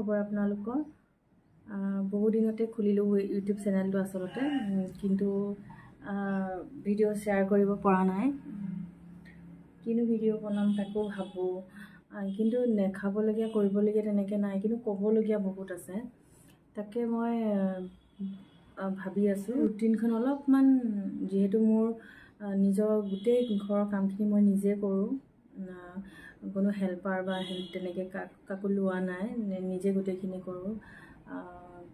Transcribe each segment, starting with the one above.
খবৰ আপোনালোকৰ? বহু দিনতে খুলিলোঁ ইউটিউব চেনেলটো আচলতে, কিন্তু ভিডিঅ' শ্বেয়াৰ কৰিব পৰা নাই। কিনো ভিডিঅ' বনাম তাকো ভাবোঁ, কিন্তু নেখাবলগীয়া কৰিবলগীয়া তেনেকৈ নাই, কিন্তু ক'বলগীয়া বহুত আছে। তাকে মই ভাবি আছোঁ ৰুটিনখন অলপমান, যিহেতু মোৰ নিজৰ গোটেই ঘৰৰ কামখিনি মই নিজে কৰোঁ, কোনো হেল্পাৰ বা তেনেকৈ কাকো লোৱা নাই, নিজে গোটেইখিনি কৰোঁ।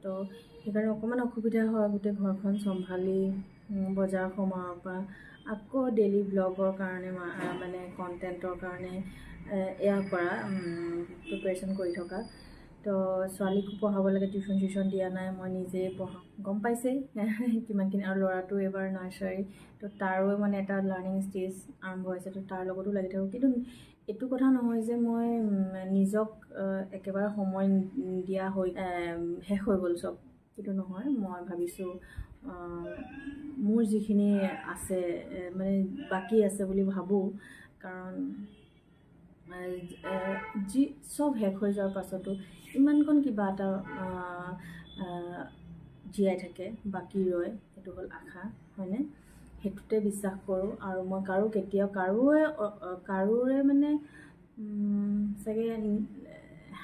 তো সেইকাৰণে অকণমান অসুবিধা হয় গোটেই ঘৰখন চম্ভালি, বজাৰ সমাৰৰ পৰা আকৌ ডেইলি ব্লগৰ কাৰণে মানে কণ্টেণ্টৰ কাৰণে এয়া কৰা প্ৰিপেৰেশ্যন কৰি থকা। তো ছোৱালীকো পঢ়াব লাগে, টিউশ্যন দিয়া নাই, মই নিজেই পঢ়াওঁ, গম পাইছেই কিমানখিনি। আৰু ল'ৰাটো এইবাৰ নাৰ্চাৰী, তো তাৰো মানে এটা লাৰ্ণিং ষ্টেজ আৰম্ভ হৈছে, তো তাৰ লগতো লাগি থাকোঁ। কিন্তু এইটো কথা নহয় যে মই নিজক একেবাৰে সময় দিয়া শেষ হৈ গ'ল চব, সেইটো নহয়। মই ভাবিছোঁ মোৰ যিখিনি আছে মানে বাকী আছে বুলি ভাবোঁ, কাৰণ যি চব শেষ হৈ যোৱাৰ পাছতো ইমানকণ কিবা এটা জীয়াই থাকে, বাকী ৰয়, সেইটো হ'ল আশা, হয়নে? সেইটোতে বিশ্বাস কৰোঁ। আৰু মই কেতিয়াও কাৰোৰে মানে চাগে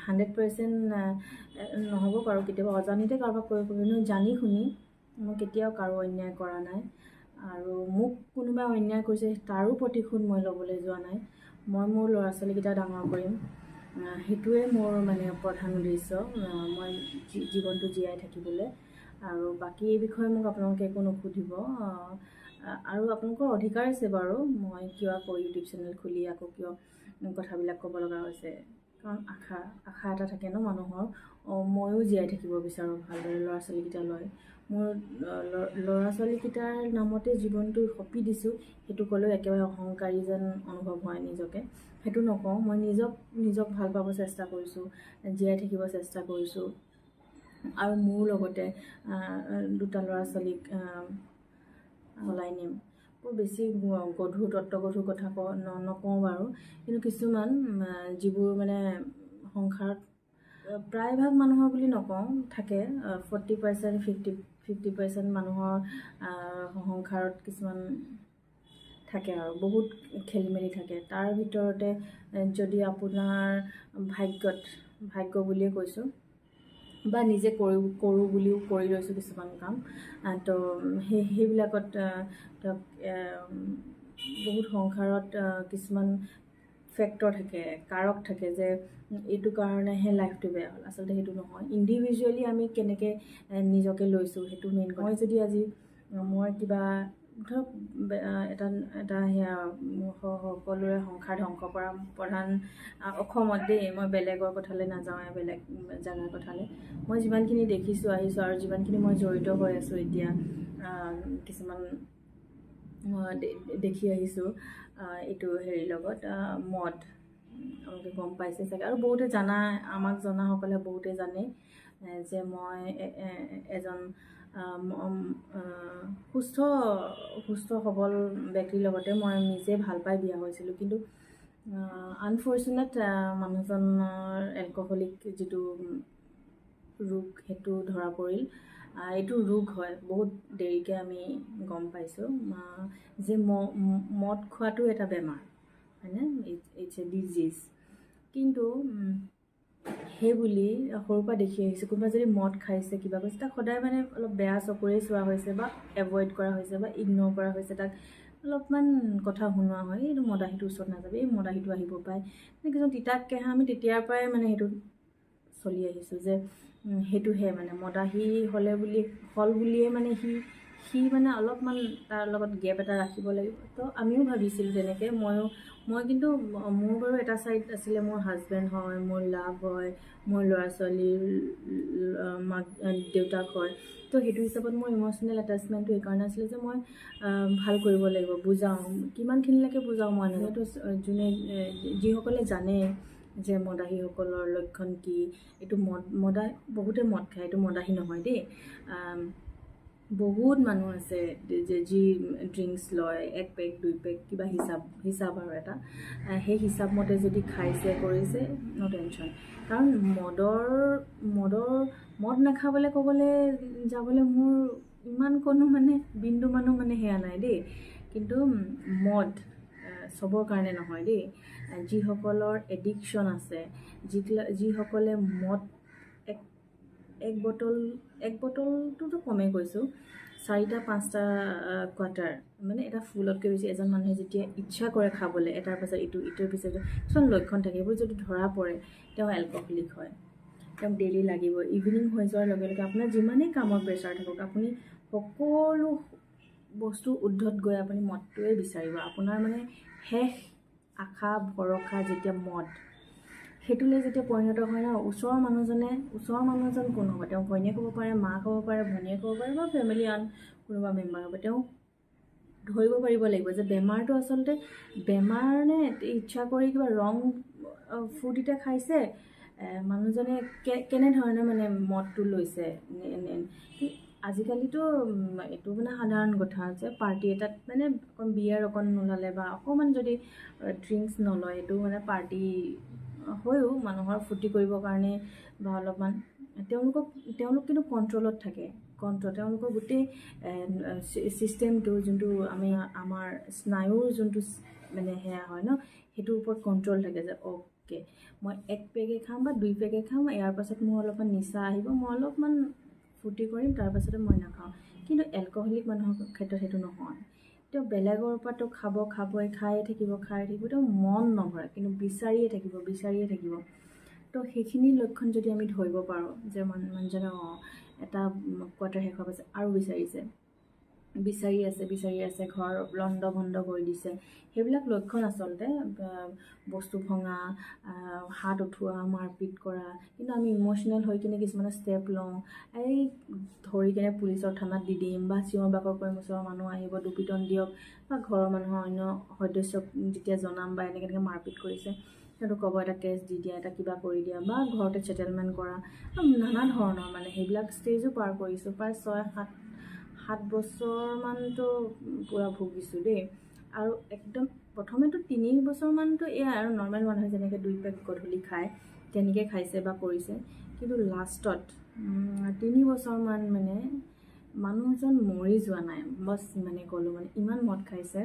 100% নহ'ব পাৰোঁ, কেতিয়াবা অজানিতে কাৰোবাক কৰিব পাৰোঁ, কিন্তু জানি শুনি মই কেতিয়াও কাৰো অন্যায় কৰা নাই। আৰু মোক কোনোবাই অন্যায় কৰিছে তাৰো প্ৰতিশোধ মই ল'বলৈ যোৱা নাই। মই মোৰ ল'ৰা ছোৱালীকেইটা ডাঙৰ কৰিম, সেইটোৱে মোৰ মানে প্ৰধান উদ্দেশ্য মই জীৱনটো জীয়াই থাকিবলৈ। আৰু বাকী এই বিষয়ে মোক আপোনালোকে একো নুসুধিব, আৰু আপোনালোকৰ অধিকাৰ আছে বাৰু, মই কিয় আকৌ ইউটিউব চেনেল খুলি আকৌ কিয় কথাবিলাক ক'ব লগা হৈছে, কাৰণ আশা এটা থাকে ন মানুহৰ। ময়ো জীয়াই থাকিব বিচাৰোঁ ভালদৰে ল'ৰা ছোৱালীকেইটা লৈ। মোৰ ল'ৰা ছোৱালীকেইটাৰ নামতে জীৱনটো সঁপি দিছোঁ, সেইটো ক'লেও একেবাৰে অহংকাৰী যেন অনুভৱ হয় নিজকে। সেইটো নকওঁ, মই নিজক ভাল পাব চেষ্টা কৰিছোঁ, জীয়াই থাকিব চেষ্টা কৰিছোঁ। আৰু মোৰ লগতে দুটা ল'ৰা ছোৱালীক চলাই নিম। বৰ বেছি তত্ত্বগধুৰ কথা নকওঁ বাৰু, কিন্তু কিছুমান যিবোৰ মানে সংসাৰত প্ৰায়ভাগ মানুহৰ বুলি নকওঁ, থাকে 40% 50% মানুহৰ সংসাৰত কিছুমান থাকে আৰু বহুত খেলি মেলি থাকে। তাৰ ভিতৰতে যদি আপোনাৰ ভাগ্য বুলিয়ে কৈছোঁ, বা নিজে কৰোঁ বুলিও কৰি লৈছোঁ কিছুমান কাম, তো সেইবিলাকত বহুত সংসাৰত কিছুমান ফেক্টৰ থাকে, কাৰক থাকে, যে এইটো কাৰণেহে লাইফটো বেয়া হ'ল। আচলতে সেইটো নহয়, ইণ্ডিভিজুৱেলি আমি কেনেকৈ নিজকে লৈছোঁ সেইটো মেইন কথা। মই যদি আজি মই কিবা ধৰক এটা সেয়া সকলোৰে সংসাৰ ধ্বংস কৰা প্ৰধান অসমত দেই, মই বেলেগৰ কথালৈ নাযাওঁৱে, বেলেগ জেগাৰ কথালৈ। মই যিমানখিনি দেখিছোঁ আহিছোঁ, আৰু যিমানখিনি মই জড়িত হৈ আছোঁ এতিয়া কিছুমান দেখি আহিছোঁ এইটো হেৰিৰ লগত, মদ, আপোনালোকে গম পাইছে চাগে, আৰু বহুতে আমাক জনাসকলে বহুতে জানে যে মই এজন সুস্থ সবল ব্যক্তিৰ লগতে মই নিজে ভাল পাই বিয়া হৈছিলোঁ। কিন্তু আনফৰ্চুনেট মানুহজনৰ এলকহলিক যিটো ৰোগ, সেইটো ধৰা পৰিল। এইটো ৰোগ হয়, বহুত দেৰিকৈ আমি গম পাইছোঁ যে মদ খোৱাটো এটা বেমাৰ, হয়নে? It's a disease. কিন্তু সেই বুলি সৰুৰ পৰা দেখি আহিছোঁ, কোনোবা যদি মদ খাইছে, কিবা কৰিছে, তাক সদায় মানে অলপ বেয়া চকুৰে চোৱা হৈছে, বা এভইড কৰা হৈছে, বা ইগন'ৰ কৰা হৈছে, তাক অলপমান কথা শুনোৱা হয়, এইটো মদাহীটোৰ ওচৰত নাযাবি, এই মদাহীটো আহিব পাৰে, কিছুমান তিতাক কেহা। আমি তেতিয়াৰ পৰাই মানে সেইটো চলি আহিছোঁ যে সেইটোহে মানে মদাহী হ'ল বুলিয়ে মানে সি মানে অলপমান তাৰ লগত গেপ এটা ৰাখিব লাগিব। তো আমিও ভাবিছিলোঁ তেনেকৈ, মই কিন্তু মোৰ বাৰু এটা ছাইড আছিলে, মোৰ হাজবেণ্ড হয়, মোৰ লাভ হয়, মোৰ ল'ৰা ছোৱালীৰ মাক দেউতাক হয়। তো সেইটো হিচাপত মোৰ ইম'চনেল এটাচমেণ্টটো এইকাৰণে আছিলে যে মই ভাল কৰিব লাগিব, বুজাওঁ, কিমানখিনিলৈকে বুজাওঁ মই নাজানো। তো যিসকলে জানে যে মদাহীসকলৰ লক্ষণ কি, এইটো বহুতে মদ খায়, এইটো মদাহী নহয় দেই। বহুত মানুহ আছে যি ড্ৰিংকছ লয় 1 পেক 2 পেক কিবা হিচাপ আৰু এটা সেই হিচাপমতে যদি খাইছে কৰিছে ন টেনশ্যন। কাৰণ মদ নাখাবলৈ ক'বলৈ যাবলৈ মোৰ ইমান কোনো মানে বিন্দু মানুহ মানে সেয়া নাই দেই। কিন্তু মদ চবৰ কাৰণে নহয় দেই। যিসকলৰ এডিকশ্যন আছে, যিসকলে মদ এক বটলটোতো কমেই কৈছোঁ, 4-5টা কোৱাৰ্টাৰ মানে এটা ফুলতকৈ বেছি এজন মানুহে যেতিয়া ইচ্ছা কৰে খাবলৈ এটাৰ পাছত ইটোৰ পিছত কিছুমান লক্ষণ থাকে, এইবোৰ যদি ধৰা পৰে তেওঁ এলকহলিক হয়। তেওঁক ডেইলি লাগিব। ইভিনিং হৈ যোৱাৰ লগে লগে আপোনাৰ যিমানেই কামৰ প্ৰেছাৰ থাকক, আপুনি সকলো বস্তু উদ্ধত গৈ আপুনি মদটোৱে বিচাৰিব। আপোনাৰ মানে শেষ আশা ভৰসা যেতিয়া মদ, সেইটোলৈ যেতিয়া পৰিণত হয় ন, ওচৰৰ মানুহজন কোন হ'ব? তেওঁ ঘৈণীয়েক হ'ব পাৰে, মাক হ'ব পাৰে, ভনীয়েক হ'ব পাৰে বা ফেমিলি আন কোনোবা মেম্বাৰ হ'ব। তেওঁ ধৰিব পাৰিব লাগিব যে বেমাৰটো আচলতে বেমাৰ নে ইচ্ছা কৰি কিবা ৰং ফ্ৰুট এটা খাইছে, মানুহজনে কেনেধৰণে মানে মদটো লৈছে। আজিকালিতো এইটো মানে সাধাৰণ কথা যে পাৰ্টি এটাত মানে অকণ বিয়াৰ অকণ নোলালে বা অকণমান যদি ড্ৰিংকছ নলয়, এইটো মানে পাৰ্টি হয়ও মানুহৰ ফূৰ্তি কৰিবৰ কাৰণে বা অলপমান তেওঁলোক কিন্তু কণ্ট্ৰলত থাকে। তেওঁলোকৰ গোটেই ছিষ্টেমটো যোনটো আমাৰ স্নায়ুৰ যোনটো মানে সেয়া হয় ন, সেইটোৰ ওপৰত কণ্ট্ৰল থাকে যে অ'কে মই 1 পেকে খাম বা 2 পেকে খাম, ইয়াৰ পাছত মোৰ অলপমান নিচা আহিব, মই অলপমান ফূৰ্তি কৰিম, তাৰপাছতে মই নাখাওঁ। কিন্তু এলকহলিক মানুহৰ ক্ষেত্ৰত সেইটো নহয়। তেওঁ বেলেগৰ পৰা তো খায়ে থাকিব, তেওঁ মন নভৰে, কিন্তু বিচাৰিয়ে থাকিব। তো সেইখিনি লক্ষণ যদি আমি ধৰিব পাৰোঁ যে মানুহজনে এটা কোৱাৰ্টাৰ শেষ হোৱাৰ পাছত আৰু বিচাৰি আছে, ঘৰ লণ্ড ভণ্ড কৰি দিছে, সেইবিলাক লক্ষণ আচলতে বস্তু ভঙা, হাত উঠোৱা, মাৰপিট কৰা। কিন্তু আমি ইম'চনেল হৈ কিনে কিছুমানে ষ্টেপ লওঁ, এই ধৰি কিনে পুলিচৰ থানাত দি দিম বা চিঞৰ বাখৰ কৰিম, ওচৰৰ মানুহ আহিব দুপিটন দিয়ক বা ঘৰৰ মানুহৰ অন্য সদস্যক যেতিয়া জনাম বা এনেকৈ মাৰপিট কৰিছে সিহঁতক ক'ব এটা কেছ দি দিয়া, এটা কিবা কৰি দিয়া বা ঘৰতে ছেটেলমেণ্ট কৰা, নানা ধৰণৰ মানে সেইবিলাক ষ্টেজো পাৰ কৰিছোঁ। প্ৰায় 6-7 বছৰমানতো পূৰা ভুগিছোঁ দেই। আৰু একদম প্ৰথমেতো 3 বছৰমানতো এয়া আৰু নৰ্মেল মানুহে যেনেকৈ 2 পেক গধূলি খায় তেনেকৈ খাইছে বা কৰিছে। কিন্তু লাষ্টত 3 বছৰমান মানে মানুহজন মৰি যোৱা নাই, বছ মানে ক'লোঁ মানে ইমান মদ খাইছে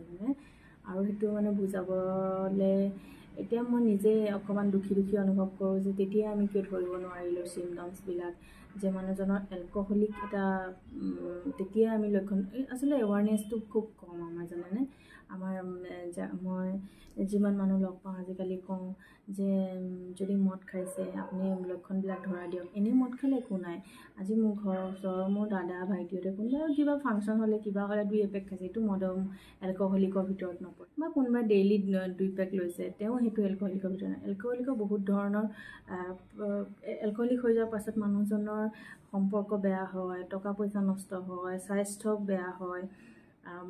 মানে। আৰু সেইটো মানে বুজাবলৈ এতিয়া মই নিজে অকণমান দুখী অনুভৱ কৰোঁ যে তেতিয়া আমি কিয় ধৰিব নোৱাৰিলোঁ চিমটমছবিলাক, যে মানুহজনৰ এলকহলিক এটা তেতিয়া আমি লক্ষণ আচলতে এৱাৰনেছটো খুব কম আমাৰ, জানেনে? মই যিমান মানুহ লগ পাওঁ আজিকালি কওঁ যে যদি মদ খাইছে আপুনি লক্ষণবিলাক ধৰা দিয়ক। এনেই মদ খালে একো নাই। আজি মোৰ ঘৰৰ ওচৰৰ মোৰ দাদা ভাইটিহঁতে কোনোবা কিবা ফাংচন হ'লে কিবা হ'লে 2 পেক খাইছে, এইটো এলকহলিকৰ ভিতৰত নপৰে। বা কোনোবাই ডেইলি 2 পেক লৈছে, তেওঁ সেইটো এলকহলিকৰ ভিতৰত নহয়। এলকহলিকৰ বহুত ধৰণৰ এলকহলিক হৈ যোৱাৰ পাছত মানুহজনৰ সম্পৰ্ক বেয়া হয়, টকা পইচা নষ্ট হয়, স্বাস্থ্য বেয়া হয়,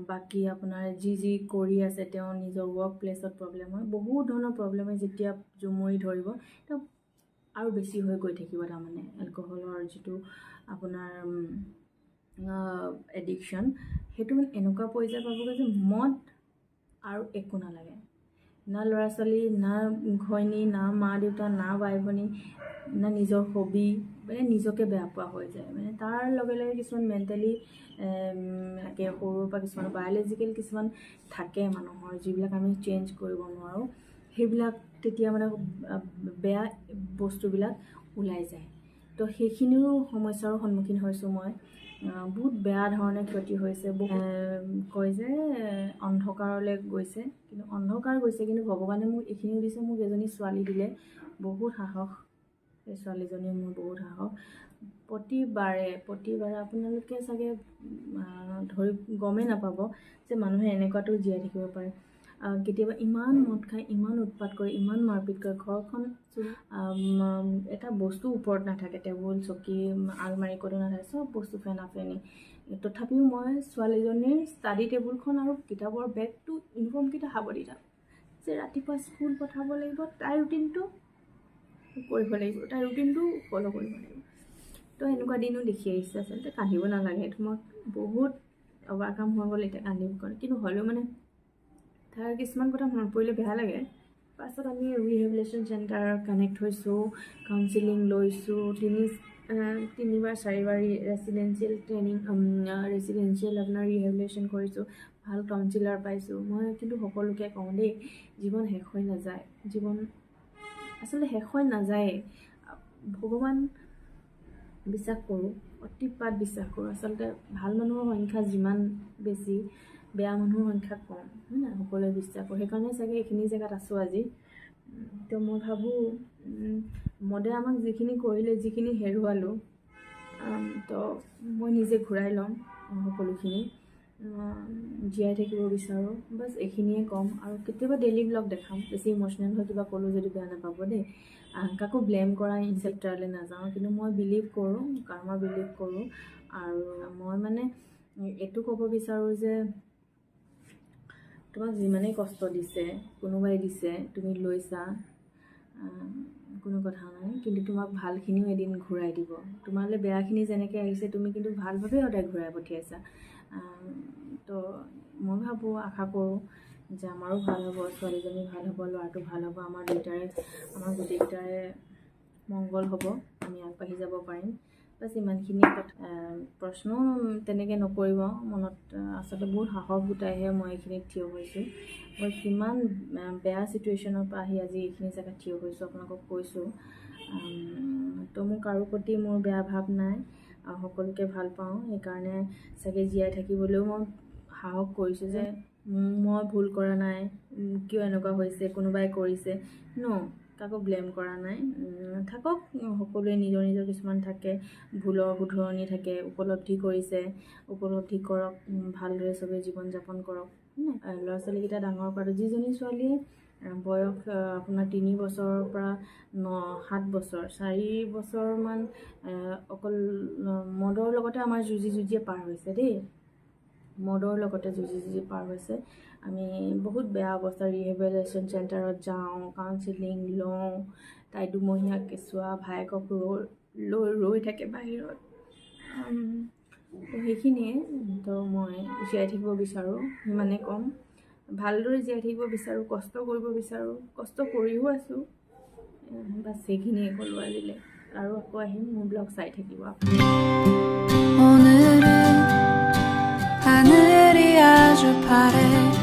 বাকী আপোনাৰ যি কৰি আছে তেওঁ নিজৰ ৱৰ্ক প্লেচত প্ৰব্লেম হয়, বহুত ধৰণৰ প্ৰব্লেমে যেতিয়া জুমুৰি ধৰিব তেওঁ আৰু বেছি হৈ গৈ থাকিব। তাৰমানে এলকহলৰ যিটো আপোনাৰ এডিকশ্যন, সেইটো মানে এনেকুৱা পৰ্যায় পাবগৈ যে মদ আৰু একো নালাগে, না ল'ৰা ছোৱালী, না ঘৈণী, না মা দেউতা, না বাই ভনী, না নিজৰ হবি, মানে নিজকে বেয়া পোৱা হৈ যায়। মানে তাৰ লগে লগে কিছুমান মেণ্টেলি থাকে, সৰুৰ পৰা কিছুমান বায়'লজিকেল কিছুমান থাকে মানুহৰ, যিবিলাক আমি চেঞ্জ কৰিব নোৱাৰোঁ, সেইবিলাক তেতিয়া মানে বেয়া বস্তুবিলাক ওলাই যায়। তো সেইখিনিও সমস্যাৰো সন্মুখীন হৈছোঁ মই। বহুত বেয়া ধৰণে ক্ষতি হৈছে। কয় যে অন্ধকাৰলৈ গৈছে, কিন্তু ভগৱানে মোক এইখিনিও দিছে, মোক এজনী ছোৱালী দিলে, বহুত সাহস। সেই ছোৱালীজনীয়ে মোৰ বহুত সাহস। প্ৰতিবাৰে আপোনালোকে চাগে গমেই নাপাব যে মানুহে এনেকুৱাতো জীয়াই থাকিব পাৰে। কেতিয়াবা ইমান মদ খায়, ইমান উৎপাত কৰে, ইমান মাৰপিট কৰে, ঘৰখন এটা বস্তু ওপৰত নাথাকে, টেবুল চকী আলমাৰি ক'তো নাথাকে, চব বস্তু ফেনাফেনি। তথাপিও মই ছোৱালীজনীৰ ষ্টাডি টেবুলখন আৰু কিতাপৰ বেগটো ইউনিফৰ্মকেইটা সাৱধি থাকোঁ যে ৰাতিপুৱা স্কুল পঠাব লাগিব, তাইৰ ৰুটিনটো কৰিব লাগিব, তাইৰ ৰুটিনটো ফ'ল' কৰিব লাগিব। তো এনেকুৱা দিনো দেখি আহিছে আচলতে কান্দিব নালাগে এইটো মই বহুত অভাৰকাম হৈ গ'ল এতিয়া কান্দিব কাৰণে কিন্তু হ'লেও মানে তাৰ কিছুমান কথা মনত পৰিলে বেয়া লাগে পাছত আমি ৰিহেবিলিটেশ্যন চেণ্টাৰ কানেক্ট হৈছোঁ কাউন্সিলিং লৈছোঁ তিনিবাৰ চাৰিবাৰ ৰেচিডেঞ্চিয়েল ট্ৰেইনিং ৰেচিডেঞ্চিয়েল আপোনাৰ ৰিহেবিলিটেশ্যন কৰিছোঁ ভাল কাউন্সিলাৰ পাইছোঁ মই কিন্তু সকলোকে কওঁ দেই জীৱন শেষ হৈ নাযায় জীৱন আচলতে শেষ হৈ নাযায়েই ভগৱান বিশ্বাস কৰোঁ অতিপাত বিশ্বাস কৰোঁ আচলতে ভাল মানুহৰ সংখ্যা যিমান বেছি বেয়া মানুহৰ সংখ্যা কম হয় নাই সকলোৱে বিশ্বাস কৰোঁ সেইকাৰণে চাগে এইখিনি জেগাত আছোঁ আজি তো মই ভাবোঁ মদে আমাক যিখিনি কৰিলে যিখিনি হেৰুৱালোঁ তো মই নিজে ঘূৰাই ল'ম সকলোখিনি জীয়াই থাকিব বিচাৰোঁ বাছ এইখিনিয়ে ক'ম আৰু কেতিয়াবা ডেইলি ব্লগ দেখাম বেছি ইম'চনেল হৈ কিবা ক'লোঁ যদি বেয়া নাপাব দেই কাকো ব্লেম কৰা ইনচেপ্টাৰলৈ নাযাওঁ কিন্তু মই বিলিভ কৰোঁ কাৰ্মা বিলিভ কৰোঁ আৰু মই মানে এইটো ক'ব বিচাৰোঁ যে তোমাক যিমানেই কষ্ট দিছে কোনোবাই দিছে তুমি লৈছা কোনো কথা নাই কিন্তু তোমাক ভালখিনিও এদিন ঘূৰাই দিব তোমালৈ বেয়াখিনি যেনেকৈ আহিছে তুমি কিন্তু ভালভাৱে সদায় ঘূৰাই পঠিয়াইছা তো মই ভাবোঁ আশা কৰোঁ যে আমাৰো ভাল হ'ব ছোৱালীজনী ভাল হ'ব ল'ৰাটো ভাল হ'ব আমাৰ গোটেইকেইটাৰে মংগল হ'ব আমি আগবাঢ়ি যাব পাৰিম বাছ ইমানখিনি কথা প্ৰশ্নও তেনেকৈ নকৰিব মনত আচলতে বহুত সাহস গোটাইহে মই এইখিনিত থিয় হৈছোঁ মই কিমান বেয়া চিটুৱেশ্যনৰ পৰা আহি আজি এইখিনি জেগাত থিয় হৈছোঁ আপোনালোকক কৈছোঁ তো মোৰ কাৰো প্ৰতি মোৰ বেয়া ভাৱ নাই আৰু সকলোকে ভাল পাওঁ সেইকাৰণে চাগে জীয়াই থাকিবলৈও মই সাহস কৰিছোঁ যে মই ভুল কৰা নাই কিয় এনেকুৱা হৈছে কোনোবাই কৰিছে কাকো ব্লেম কৰা নাই থাকক সকলোৱে নিজৰ নিজৰ কিছুমান থাকে ভুলৰ শুধৰণি থাকে উপলব্ধি কৰিছে উপলব্ধি কৰক ভালদৰে চবেই জীৱন যাপন কৰক ল'ৰা ছোৱালীকেইটা ডাঙৰ কৰাটো যিজনী ছোৱালীয়ে বয়স আপোনাৰ 3 বছৰৰ পৰা 7 বছৰ 4 বছৰমান অকল মদৰ লগতে আমাৰ যুঁজিয়ে পাৰ হৈছে দেই মদৰ লগতে যুঁজি পাৰ হৈছে আমি বহুত বেয়া অৱস্থা ৰিহেবিলিটেশ্যন চেণ্টাৰত যাওঁ কাউন্সিলিং লওঁ তাই দুমহীয়া কেঁচুৱা ভায়েকক ৰৈ থাকে বাহিৰত তো সেইখিনিয়ে তো মই জীয়াই থাকিব বিচাৰোঁ সিমানে ক'ম ভালদৰে জীয়াই থাকিব বিচাৰোঁ কষ্ট কৰিব বিচাৰোঁ কষ্ট কৰিও আছোঁ বাছ সেইখিনিয়ে ক'লোঁ আজিলৈ আৰু আকৌ আহিম মোৰ ব্লগ চাই থাকিব 오늘은 하늘이 아주 파래